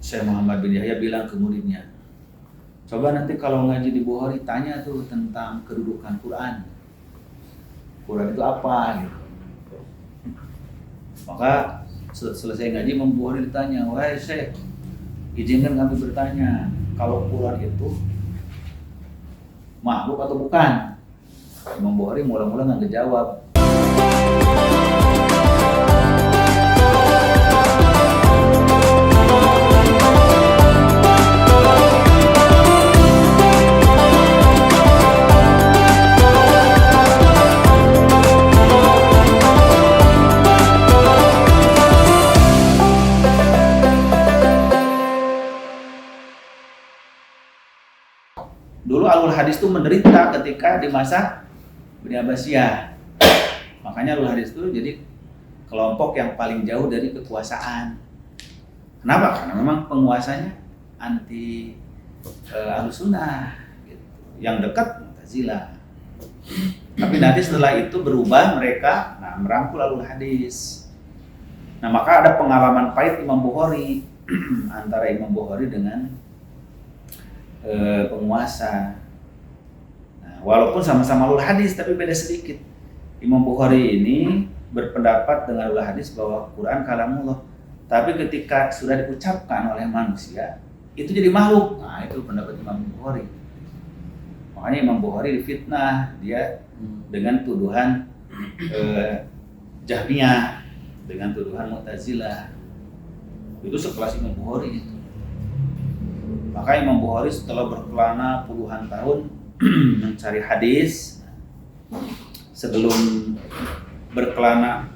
Syekh Muhammad bin Yahya bilang ke muridnya, coba nanti kalau ngaji di Bukhari tanya tuh tentang kedudukan Quran. Quran itu apa gitu. Maka selesai ngaji Imam Bukhari ditanya, wahai Syekh, izinkan kami bertanya, kalau Quran itu makhluk atau bukan? Imam Bukhari mula-mula nggak ngejawab. Dulu alul hadis itu menderita ketika di masa Bani Abbasiyah. Makanya alul hadis itu jadi kelompok yang paling jauh dari kekuasaan. Kenapa? Karena memang penguasanya anti Ahlus Sunnah gitu. Yang dekat Mu'tazilah. Tapi nanti setelah itu berubah mereka merangkul alul hadis. Nah, maka ada pengalaman pahit Imam Bukhari antara Imam Bukhari dengan penguasa. Nah, walaupun sama-sama alul hadis tapi beda sedikit. Imam Bukhari ini berpendapat dengan alul hadis bahwa Quran kalamullah, tapi ketika sudah diucapkan oleh manusia itu jadi makhluk. Nah, itu pendapat Imam Bukhari. Makanya Imam Bukhari difitnah dia dengan tuduhan Jahmiyah, dengan tuduhan Mu'tazilah. Itu sekelas Imam Bukhari itu. Maka Imam Bukhari setelah berkelana puluhan tahun mencari hadis, sebelum berkelana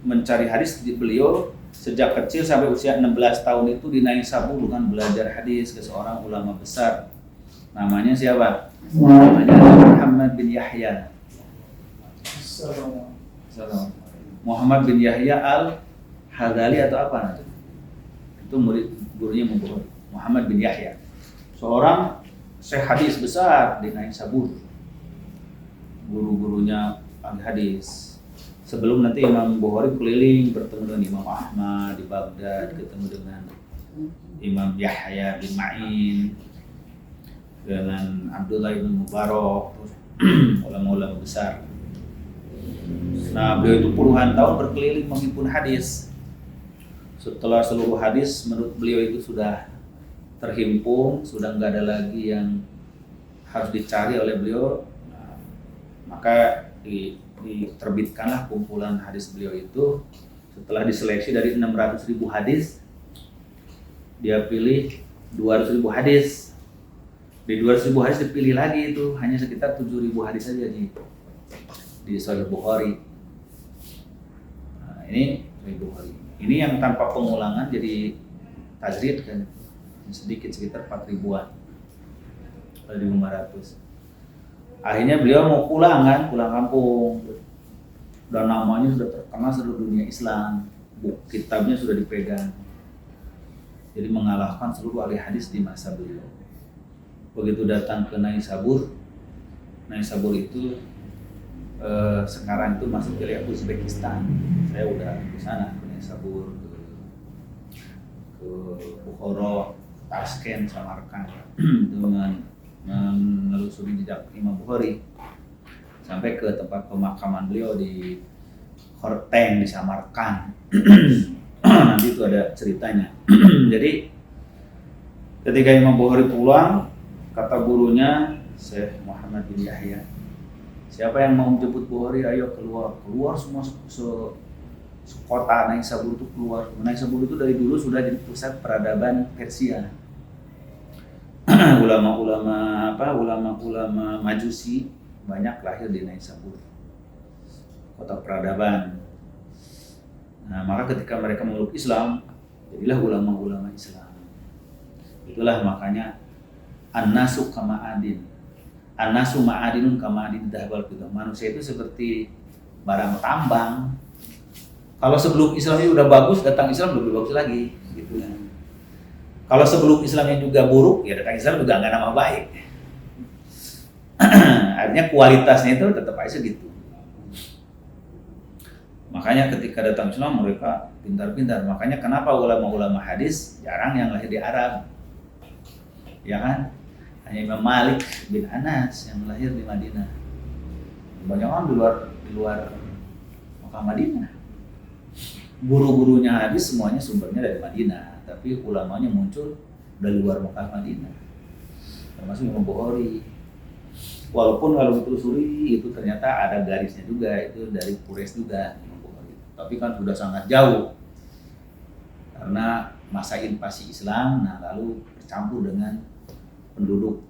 mencari hadis, beliau sejak kecil sampai usia 16 tahun itu di Naisabur dengan belajar hadis ke seorang ulama besar. Namanya siapa? Namanya Muhammad bin Yahya. Muhammad bin Yahya al-Hadzali atau apa nanti? Itu murid gurunya Imam Bukhari. Muhammad bin Yahya, seorang syekh hadis besar di Naisabur, guru-gurunya ahli hadis. Sebelum nanti Imam Bukhari keliling bertemu dengan Imam Ahmad di Baghdad, ketemu dengan Imam Yahya bin Ma'in, dengan Abdullah bin Mubarak, ulama-ulama besar. Nah, beliau itu puluhan tahun berkeliling menghimpun hadis. Setelah seluruh hadis menurut beliau itu sudah terhimpun, sudah nggak ada lagi yang harus dicari oleh beliau, maka diterbitkanlah kumpulan hadis beliau itu. Setelah diseleksi dari 600.000 hadis, dia pilih 200.000 hadis. Di 200.000 hadis dipilih lagi itu hanya sekitar 7.000 hadis saja di Sahih Bukhari. Nah, ini Sahih Bukhari. Ini yang tanpa pengulangan jadi tajrid kan. Sedikit sekitar 4.000-an, 4.500. Akhirnya beliau mau pulang kampung. Dan namanya sudah terkenal seluruh dunia Islam, kitabnya sudah dipegang. Jadi mengalahkan seluruh ahli hadis di masa beliau. Begitu datang ke Naisabur itu sekarang itu masuk wilayah Uzbekistan. Saya udah ke sana, ke Naisabur, ke Bukhara, Tashkent, Samarkand dengan menelusuri jejak Imam Bukhari sampai ke tempat pemakaman beliau di Khorteng di Samarkand. Nanti itu ada ceritanya. Jadi ketika Imam Bukhari pulang, kata gurunya Syekh Muhammad bin Yahya, siapa yang mau menjemput Bukhari, ayo keluar semua kota Naisabur itu keluar. Naisabur itu dari dulu sudah jadi pusat peradaban Persia. Ulama-ulama Majusi banyak lahir di Naisabur, kota peradaban. Nah, maka ketika mereka memeluk Islam, jadilah ulama-ulama Islam. Itulah makanya an-nasu kama'adin. An-nasu ma'adinun kama'adin dahbal fidah. Manusia itu seperti barang tambang. Kalau sebelum Islamnya udah bagus, datang Islam lebih bagus lagi, gitu ya. Kalau sebelum Islamnya juga buruk, ya datang Islam juga nggak nama baik. Artinya kualitasnya itu tetap aja gitu. Makanya ketika datang Islam mereka pintar-pintar. Makanya kenapa ulama-ulama hadis jarang yang lahir di Arab, ya kan? Hanya Imam Malik bin Anas yang lahir di Madinah. Banyak orang di luar Mekah Madinah. Guru-gurunya hadis semuanya sumbernya dari Madinah, tapi ulamanya muncul dari luar Mekah Madinah. Termasuk Imam Bukhari. Walaupun kalau ditelusuri itu ternyata ada garisnya juga, itu dari Quraisy juga Imam Bukhari. Tapi kan sudah sangat jauh karena masa invasi Islam, nah lalu bercampur dengan penduduk.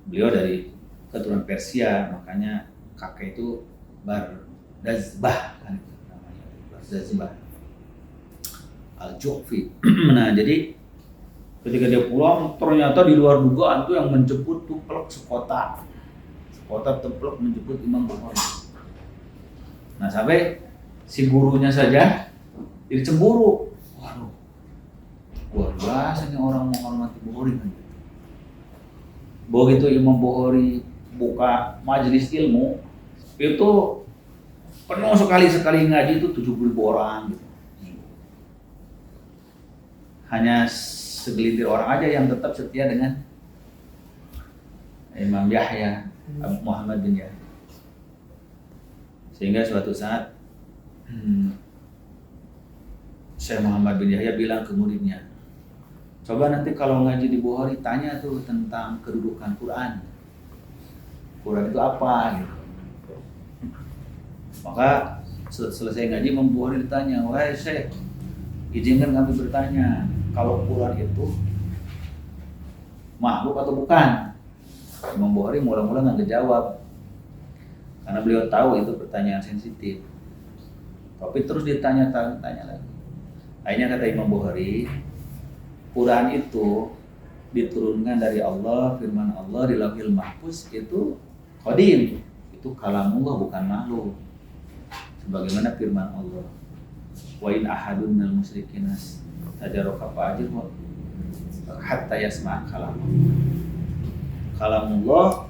Beliau dari keturunan Persia, makanya kakek itu Bardazbah kan itu namanya, Bardazbah Al-Ju'fi. Nah jadi ketika dia pulang ternyata di luar dugaan tuh yang menjemput tuh peluk sekota templok menjemput Imam Bukhari. Nah sampai si gurunya saja jadi cemburu. Waduh, luar biasa nih orang menghormati Bukhari kan. Begitu Imam Bukhari buka majelis ilmu itu penuh sekali ngaji itu 70.000 orang gitu. Hanya segelintir orang aja yang tetap setia dengan Imam Yahya, Muhammad bin Yahya. Sehingga suatu saat Syekh Muhammad bin Yahya bilang ke muridnya, coba nanti kalau ngaji di Bukhari tanya tuh tentang kedudukan Quran. Quran itu apa gitu. Maka selesai ngaji Imam Bukhari ditanya, wahai Syekh, izinkan kami bertanya, kalau Quran itu makhluk atau bukan? Imam Bukhari mula-mula nggak ngejawab karena beliau tahu itu pertanyaan sensitif. Tapi terus ditanya lagi. Akhirnya kata Imam Bukhari, Quran itu diturunkan dari Allah, firman Allah di Lauhil Mahfuz itu qadim, itu kalamullah bukan makhluk. Sebagaimana firman Allah, wa in ahadun minal musyrikin tajarraka fa'ajirhu hatta yasma' kalamullah. Kalamullah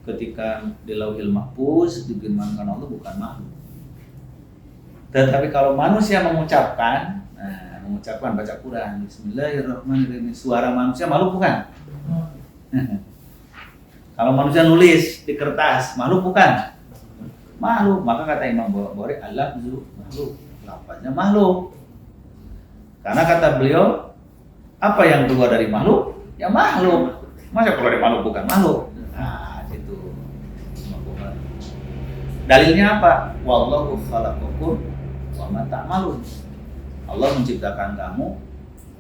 ketika di Lauhil Mahfuz difirmankan Allah bukan makhluk. Tetapi kalau manusia mengucapkan baca Quran, Bismillahirrahmanirrahim, suara manusia makhluk bukan? Kalau manusia nulis di kertas, makhluk bukan? Makhluk. Maka kata Imam Bukhari, al-lafzu makhluk, lafaznya makhluk. Karena kata beliau, apa yang keluar dari makhluk? Ya makhluk. Masa keluar dari makhluk bukan makhluk? Nah, itu Imam Bukhari. Dalilnya apa? Wallahu khalaqakum wa ma ta'malun. Allah menciptakan kamu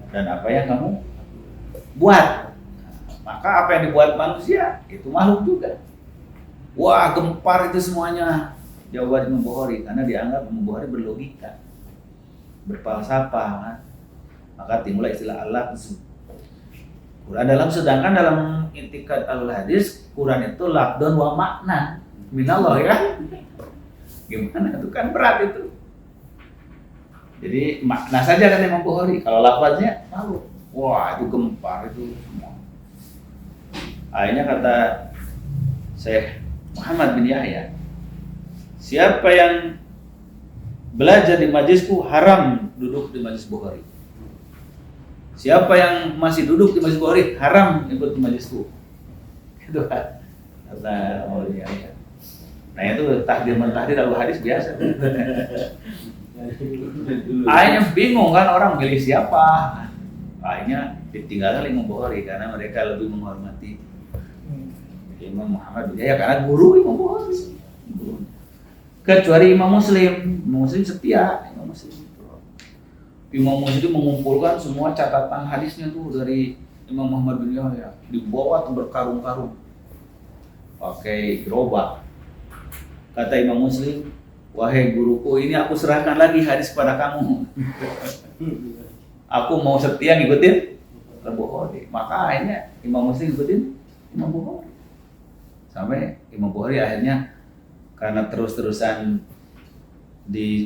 dan apa yang kamu buat. Maka apa yang dibuat manusia itu makhluk juga. Wah, gempar itu semuanya jawaban Imam Bukhari karena dianggap Imam Bukhari berlogika, berfalsafah. Maka timbullah istilah al-lafz. Sedangkan dalam intikad al-hadis, Quran itu lafdun wa makna minallah ya. Gimana itu kan berat itu. Jadi makna saja kan Imam Bukhari, kalau lafaznya malu. Wah, itu gempar itu semua. Akhirnya kata Syekh Muhammad bin Yahya, siapa yang belajar di majlisku haram duduk di majlis Bukhari. Siapa yang masih duduk di majlis Bukhari haram ikut di majlisku. Itu kan kata Maulana Yahya. Nah itu tahdir mentahdir al-hadis biasa. Akhirnya bingung kan orang pilih siapa. Akhirnya ditinggalkan Imam Bukhari karena mereka lebih menghormati Imam Muhammad bin Yahya karena guru Imam Bukhari. Kecuali Imam Muslim setia Imam Muslim. Imam Muslim mengumpulkan semua catatan hadisnya tuh dari Imam Muhammad bin Yahya, dibawa tuh berkarung-karung pakai gerobak. Kata Imam Muslim, wahai guruku, ini aku serahkan lagi hadis pada kamu. Aku mau setia ngikutin Bukhari. Maka akhirnya Imam Muslim ngikutin Imam Bukhari. Sampai Imam Bukhari akhirnya karena terus-terusan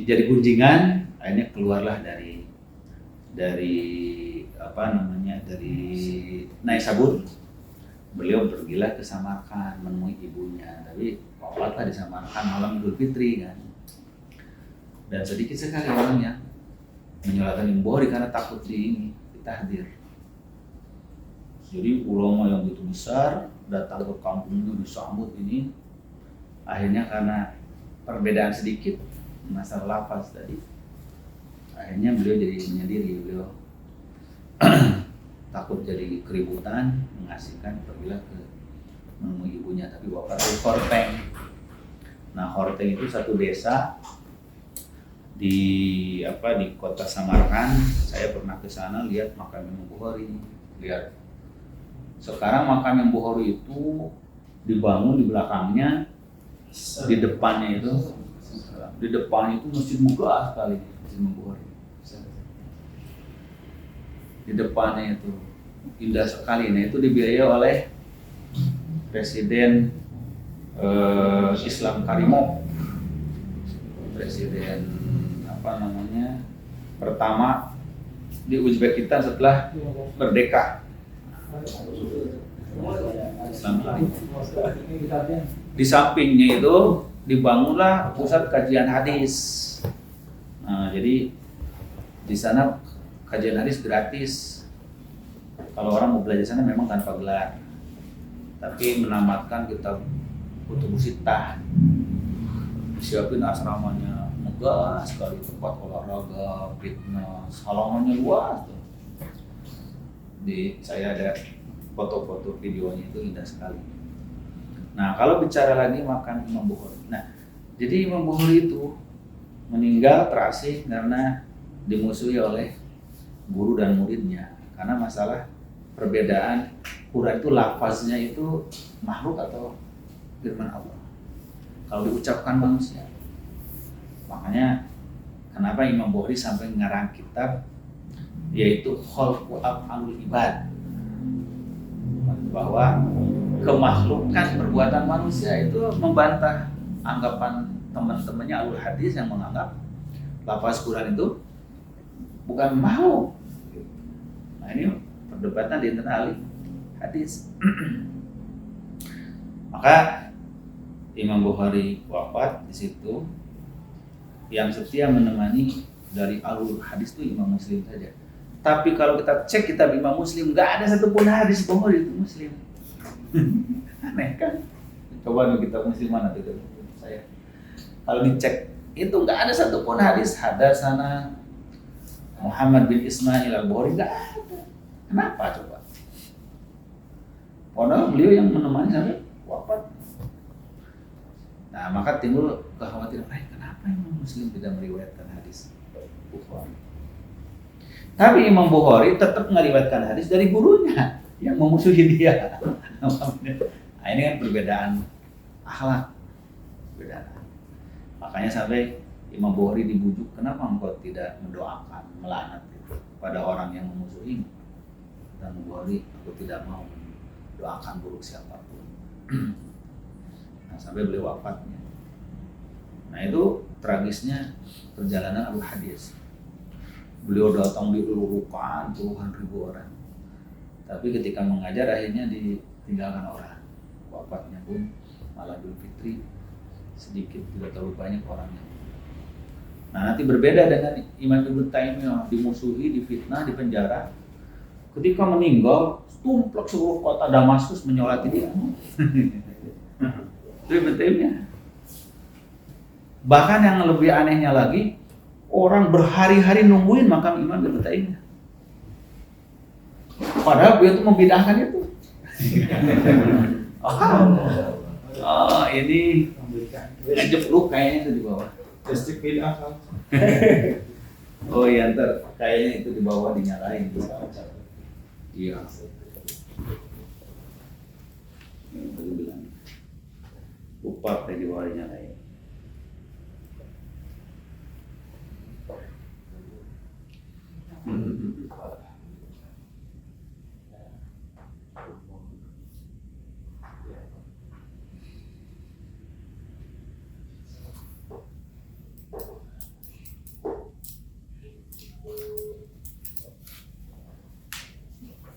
jadi gunjingan, akhirnya keluarlah dari Naisabur. Beliau pergilah ke Samarkand menemui ibunya, tapi sholatlah di Samarkand malam Idul Fitri kan. Dan sedikit sekali orang yang menyolatkan Imam Bukhari karena takut ditahdir. Jadi ulama yang begitu besar datang ke kampungnya disambut ini, akhirnya karena perbedaan sedikit masalah lafaz tadi, akhirnya beliau jadi menyendiri. Beliau takut jadi keributan, mengasihkan, pergilah ke menemui ibunya, tapi wafat di Horteng. Nah, Horteng itu satu desa di kota Samarkand. Saya pernah ke sana lihat makam Imam Bukhari. Lihat. Sekarang makam Imam Bukhari itu dibangun di belakangnya, di depannya itu masjid megah sekali, masjid Imam Bukhari. Di depannya itu indah sekali. Nah, itu dibiayai oleh Presiden Islam Karimov, presiden pertama di Uzbekistan setelah merdeka. Islam Karimov. Di sampingnya itu dibangunlah pusat kajian hadis. Nah, jadi di sana kajian hadis gratis. Kalau orang mau belajar sana memang tanpa gelar, tapi menamatkan kitab Kutubus Sittah. Siapin asramanya megah sekali, tempat olahraga, fitness, halamannya luas tuh. Saya ada foto-foto videonya, itu indah sekali. Nah, kalau bicara lagi makam Imam Bukhari. Nah, jadi Imam Bukhari itu meninggal terasing karena dimusuhi oleh guru dan muridnya, karena masalah perbedaan Quran itu lafaznya itu makhluk atau firman Allah kalau diucapkan manusia. Makanya kenapa Imam Bukhari sampai ngarang kitab yaitu Khalqu Af'alul Ibad, bahwa kemakhlukan perbuatan manusia itu membantah anggapan teman-temannya alul hadis yang menganggap lafaz Quran itu bukan makhluk. Nah, ini perdebatan di internal hadis. Maka Imam Bukhari wafat di situ. Yang setia menemani dari alul hadis itu Imam Muslim saja. Tapi kalau kita cek kitab Imam Muslim, nggak ada satupun hadis Bukhari itu Muslim. Aneh kan? Coba nih kitab Muslim mana tuh saya. Kalau dicek itu nggak ada satupun hadis hadasana Muhammad bin Ismail al-Bukhari, nggak ada. Kenapa coba? Padahal beliau yang menemani sampai wafat. Nah, maka timbul kekhawatiran, kenapa Imam Muslim tidak meriwayatkan hadis Bukhari? Tapi Imam Bukhari tetap meriwayatkan hadis dari gurunya yang memusuhi dia. Nah, ini kan perbedaan akhlak. Makanya sampai Imam Bukhari dibujuk, kenapa engkau tidak mendoakan, melaknat pada orang yang memusuhi? Dan Bukhari, aku tidak mau doakan buruk siapapun. Nah, sampai beliau wafatnya. Nah, itu tragisnya perjalanan al-hadis. Beliau datang diurukan puluhan ribu orang, tapi ketika mengajar akhirnya ditinggalkan orang. Wafatnya pun malah Idul Fitri, sedikit, tidak terlalu banyak orangnya. Nah, nanti berbeda dengan Imam Ibnu Taimiyah, dimusuhi, difitnah, dipenjara. Ketika meninggal, tumplek seluruh kota Damaskus menyolati dia. Itu Ibnu Taimiyah. Bahkan yang lebih anehnya lagi, orang berhari-hari nungguin makam Imam Ibnu Taimiyah. Padahal beliau itu membid'ahkan itu. Ini ngajep lu kayaknya itu di bawah. Plastik bid'ah kan? Oh iya, ntar kayaknya itu di bawah dinyalain. Iya. Tadi bilang lupa kayak di bawah dinyalain.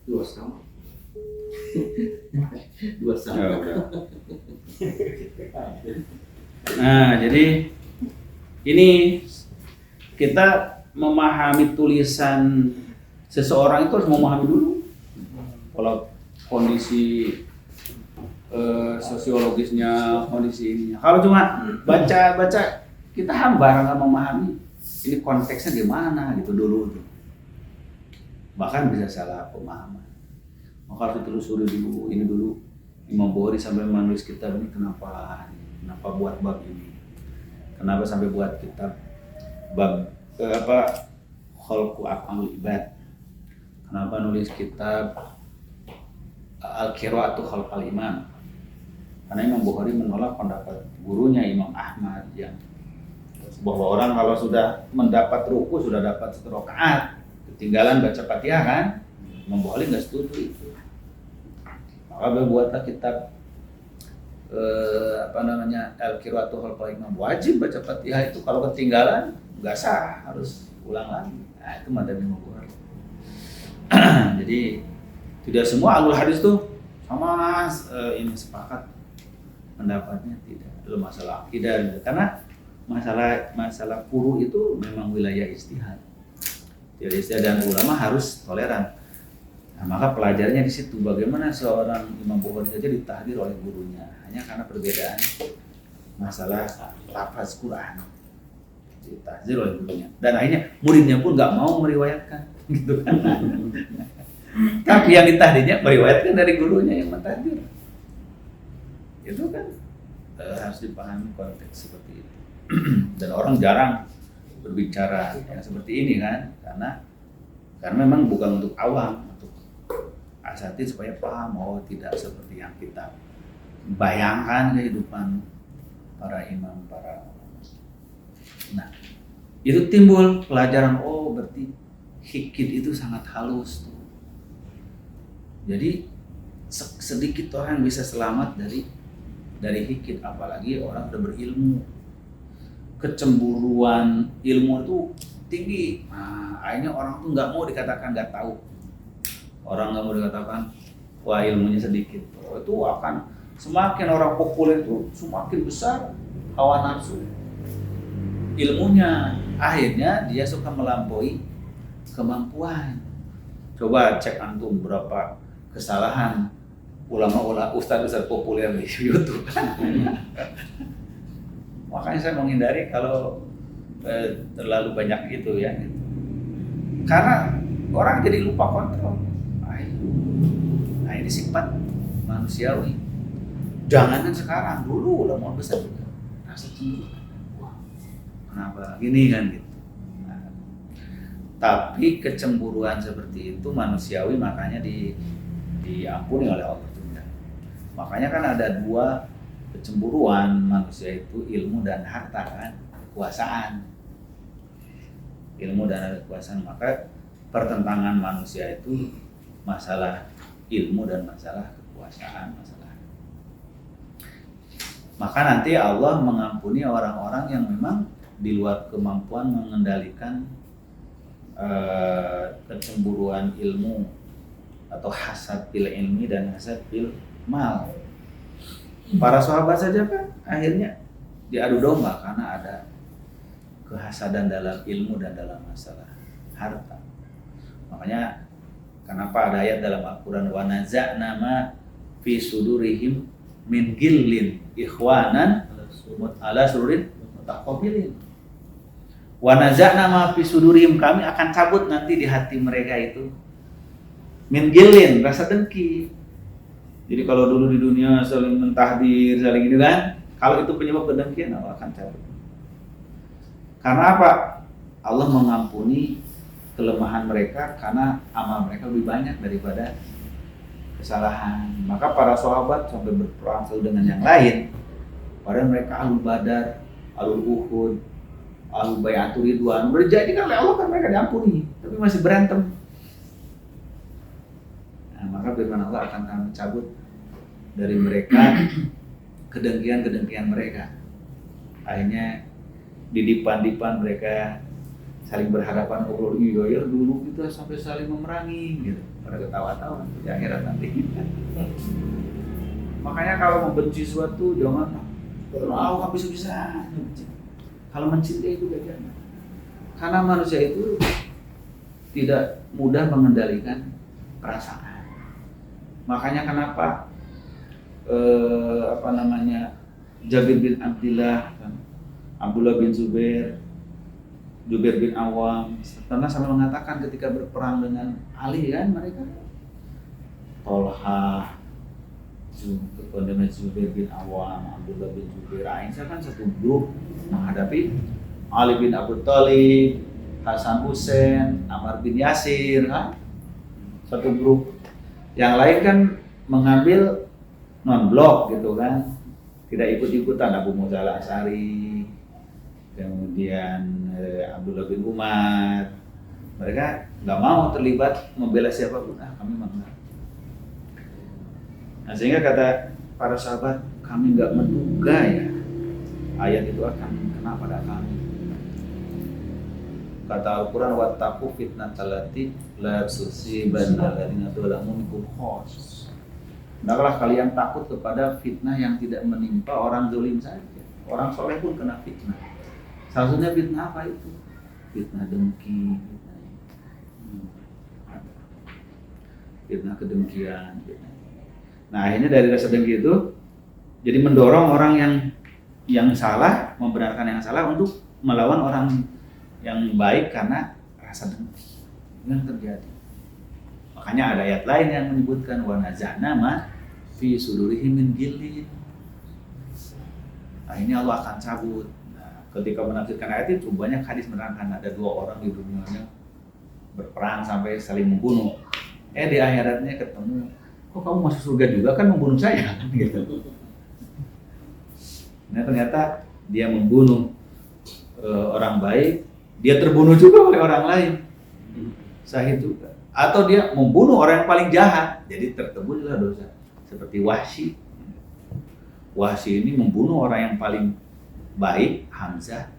Dua sama. Nah, jadi ini kita memahami tulisan seseorang itu harus memahami dulu kalau kondisi sosiologisnya, kondisi ininya. Kalau cuma baca kita hambar nggak memahami ini konteksnya gimana gitu dulu tuh. Bahkan bisa salah pemahaman. Maka harus ditelusuri dulu, ini dulu Imam Bukhari sampai menulis kitab ini kenapa buat bab ini, kenapa sampai buat kitab bab khalqu af'alul ibad, kenapa nulis kitab al-qiraatu khalqal imam. Karena Imam Bukhari menolak pendapat gurunya Imam Ahmad yang bahwa orang kalau sudah mendapat ruku sudah dapat 1 rakaat, ketinggalan baca Fatihah kan. Imam Bukhari nggak setuju itu. Maka berbuatlah kitab al-qiraatu khalqal imam, wajib baca Fatihah itu, kalau ketinggalan nggak sah, harus ulang lagi. Nah, itu madzhab Imam Bukhari. Jadi tidak semua ahlul hadis tuh sama ini sepakat pendapatnya, tidak. Itu masalah akidah, karena masalah furu itu memang wilayah ijtihad. Jadi ijtihad dan ulama harus toleran. Nah, maka pelajarnya di situ bagaimana seorang Imam Bukhari saja ditahdir oleh gurunya hanya karena perbedaan masalah lafaz Quran, ditahdir oleh gurunya, dan akhirnya muridnya pun nggak mau meriwayatkan, gitu kan? Tapi yang ditahdirnya meriwayatkan dari gurunya yang mentahdir, itu kan harus dipahami konteks seperti itu. Dan orang jarang berbicara yang seperti ini kan, karena memang bukan untuk awam, untuk asatidz supaya paham, oh tidak seperti yang kita bayangkan kehidupan para imam, para ulama. Nah, itu timbul pelajaran, oh berarti hikid itu sangat halus tuh. Jadi sedikit orang bisa selamat dari hikid, apalagi orang udah berilmu. Kecemburuan ilmu itu tinggi. Nah, akhirnya orang tuh nggak mau dikatakan nggak tahu. Orang nggak mau dikatakan wah ilmunya sedikit. Oh, itu akan semakin orang populer itu semakin besar hawa nafsu ilmunya. Akhirnya dia suka melampaui kemampuan. Coba cek antum berapa kesalahan ulama-ulama ustadz populer di YouTube. Makanya saya menghindari kalau terlalu banyak itu ya. Karena orang jadi lupa kontrol. Nah ini sifat manusiawi. Jangankan sekarang, dulu ulama besar juga rasa cemburu. Wah, kenapa gini kan gitu. Nah, tapi kecemburuan seperti itu manusiawi, makanya diampuni oleh Allah juga. Makanya kan ada dua kecemburuan manusia itu, ilmu dan harta kan, kekuasaan. Ilmu dan kekuasaan, maka pertentangan manusia itu masalah ilmu dan masalah kekuasaan, masalah. Maka nanti Allah mengampuni orang-orang yang memang di luar kemampuan mengendalikan kecemburuan ilmu atau hasad bil ilmi dan hasad bil mal. Para sahabat saja kan akhirnya diadu domba karena ada kehasadan dalam ilmu dan dalam masalah harta. Makanya kenapa ada ayat dalam Al-Quran wa naza'na ma fi sudurihim min gillin ikhwanan ala sururin mutaqabilin. Wa naza'na ma fi sudurihim, kami akan cabut nanti di hati mereka itu min gillin, rasa dengki. Jadi kalau dulu di dunia saling mentahdir, saling gitu kan, kalau itu penyebab kedengkian, Allah akan cabut. Karena apa? Allah mengampuni kelemahan mereka karena amal mereka lebih banyak daripada kesalahan. Maka para sahabat sampai berperang satu dengan yang lain, padahal mereka ahlul badar, ahlul uhud, ahlul bai'atur ridwan, berjanjikan oleh Allah kan mereka diampuni, tapi masih berantem. Nah, maka firman Allah akan kami cabut dari mereka kedengkian mereka. Akhirnya di dipan mereka saling berhadapan, oh iya ya dulu kita sampai saling memerangi gitu. Pada ketawa-tawa di akhirat nanti. Makanya kalau membenci sesuatu jangan terlalu habis-habisan. Kalau mencintai juga jangan. Karena manusia itu tidak mudah mengendalikan perasaan. Makanya kenapa Jabir bin Abdullah, Abdullah bin Zubair, Jubair bin Awam pernah sampai mengatakan ketika berperang dengan Ali kan, mereka Tolha, Jubair bin Awam, Abdullah bin Zubair, Aisyah kan satu grup menghadapi Ali bin Abi Thalib, Hasan Hussein, Ammar bin Yasir kan, satu grup. Yang lain kan mengambil non-blok gitu kan, tidak ikut-ikutan. Abu Musa al-Asy'ari, kemudian Abdullah bin Umar, mereka nggak mau terlibat membela siapapun. Kami mengenal. Nah, sehingga kata para sahabat, kami nggak menduga ya ayat itu akan kena pada kami. Kata Al-Quran, wattaqu fitnatal lati la tusibanna alladziina zalamu minkum khassah. Hendaklah kalian takut kepada fitnah yang tidak menimpa orang zalim saja. Orang soleh pun kena fitnah. Salah satunya fitnah apa itu? Fitnah dengki, fitnah kedengkian. Nah, akhirnya dari rasa dengki itu jadi mendorong orang yang salah, membenarkan yang salah untuk melawan orang yang baik karena rasa dengki. Yang terjadi. Makanya ada ayat lain yang menyebutkan wa nazana ma fi sudurihim min ghillin. Akhirnya Allah akan cabut. Ketika menafsirkan ayat itu banyak hadis menerangkan ada dua orang di dunianya berperang sampai saling membunuh. Di akhiratnya ketemu, kok kamu masuk surga juga kan membunuh saya gitu. Nah, ternyata dia membunuh orang baik, dia terbunuh juga oleh orang lain, syahid juga. Atau dia membunuh orang yang paling jahat, jadi tertebus juga dosa. Seperti Wahsy. Wahsy ini membunuh orang yang paling baik, Hamzah,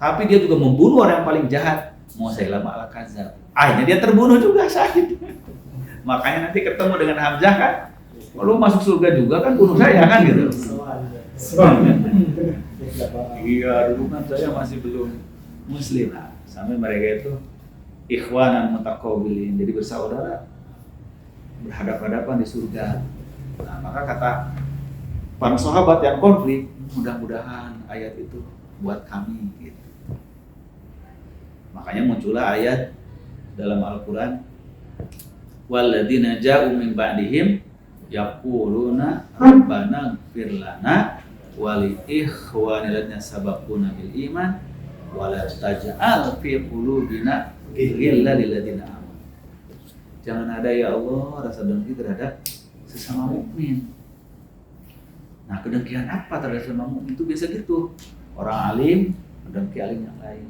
tapi dia juga membunuh orang yang paling jahat, Musailamah al-Kadzdzab. Akhirnya dia terbunuh juga, syahid. Makanya nanti ketemu dengan Hamzah kan, lu masuk surga juga kan, bunuh saya kan gitu. Iya, dulu kan saya masih belum muslim. Sampai mereka itu ikhwanan mutaqabilin, jadi bersaudara, berhadapan-hadapan di surga. Nah, maka kata para sahabat yang konflik, mudah-mudahan ayat itu buat kami gitu. Makanya muncullah ayat dalam Al-Quran, walladzina ja'u min ba'dihim yaquluna rabbana ighfir lana wa li ikhwanina alladziina sabaquna bil iman wa la taj'al fi qulubina ghillan lil ladzina amanu. Jangan ada ya Allah rasa dengki terhadap sesama mukmin. Nah, kedengkian apa terhadap sesama mukmin itu biasa gitu. Orang alim mendengki alim yang lain.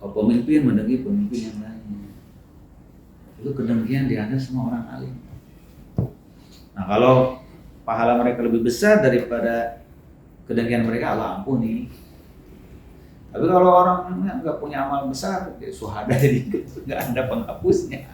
Pemimpin mendengki pemimpin yang lain. Itu kedengkian di antara semua orang alim. Nah, kalau pahala mereka lebih besar daripada kedengkian mereka, Allah ampuni. Tapi kalau orang yang nggak punya amal besar, ya suhada jadi nggak ada penghapusnya.